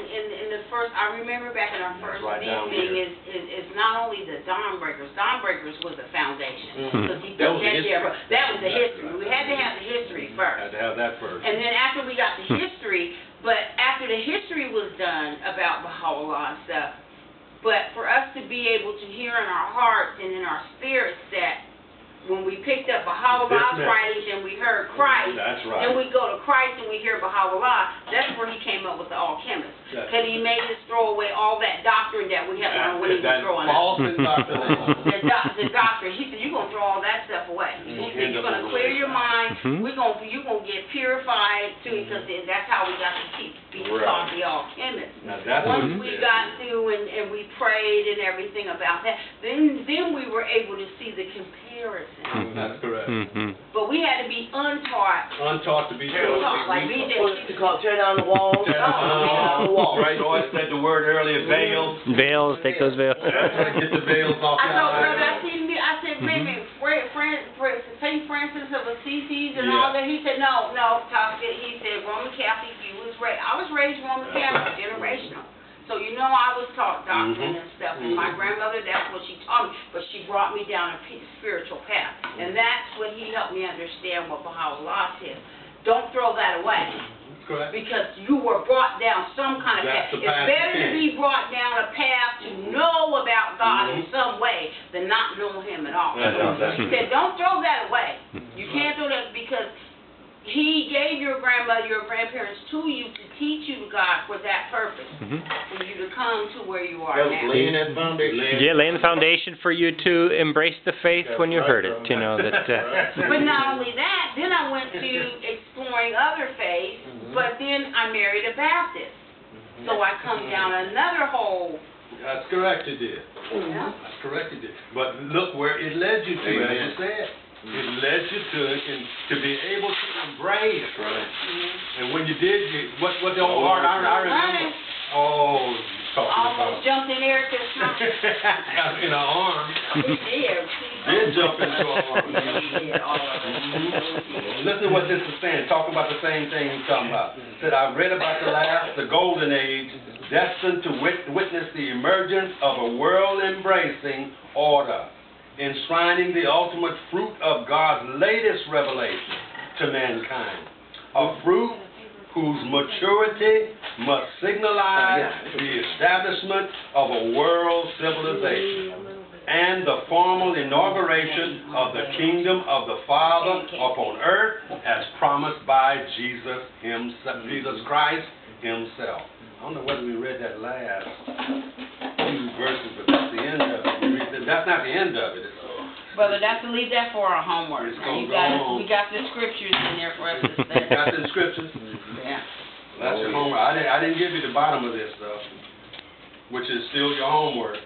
in the first, I remember back in our first meeting, is not only the Dawn Breakers. Dawn Breakers was the foundation. Because he put that there, but that was the history. We had to have the history first. Had to have that first. And then after we got the history, but after the history was done about Baha'u'llah and stuff, but for us to be able to hear in our hearts and in our spirits that when we picked up Baha'u'llah's writings and we heard Christ, that's right. then we go to Christ and we hear Baha'u'llah, that's where he came up with the alchemist. Because he made us throw away all that doctrine that we have learned when he was growing up. False indoctrination. The doctrine. He said, you're going to throw all that stuff away. He said, you're going to clear your mind. You're going to get purified, too, because that's how we got to keep being taught the alchemist. Once we got through and we prayed and everything about that, then we were able to see the comparison. That's correct. But we had to be untaught. Untaught to be taught. Like we did. Tear down the walls. Tear down the walls. Right, Joyce said the word earlier, veils. Veils, take those veils. Get the veils off. I told brother, I said, baby, St. Francis of Assisi and all that. He said, no, Tasha. He said, Roman Catholic, I was raised Roman Catholic, generational. So you know I was taught doctrine and stuff, and my grandmother, that's what she taught me, but she brought me down a spiritual path. And that's what he helped me understand what Baha'u'llah said. Don't throw that away. Correct. Because you were brought down some kind of path. It's better to be brought down a path to know about God in some way than not know him at all. He said, don't throw that away. You can't throw that because he gave your grandmother, your grandparents to you to teach you God for that purpose, for you to come to where you are now. Laying that foundation. Yeah, laying the foundation for you to embrace the faith when you heard it. You know that. But not only that, then I went to exploring other faiths, but then I married a Baptist, so I come down another hole. That's correct, you did. Yeah. That's correct, you did. But look where it led you to, as you said. It led you to it, and to be able to embrace. Right. And when you did, what the old heart, I remember. Oh, almost jumped in Erica's mouth. In her arms. He did jump into her arms. Listen to what this is saying. Talk about the same thing he's talking about. It said, I read about the golden age, destined to witness the emergence of a world-embracing order, enshrining the ultimate fruit of God's latest revelation to mankind. A fruit whose maturity must signalize the establishment of a world civilization and the formal inauguration of the kingdom of the Father upon earth as promised by Jesus himself, Jesus Christ himself. I don't know whether we read that last few verses, but that's the end of it. That's not the end of it. Brother, that's to leave that for our homework. We got the scriptures in there for us to study. Got the scriptures? Yeah. That's your homework. I didn't give you the bottom of this, though, which is still your homework.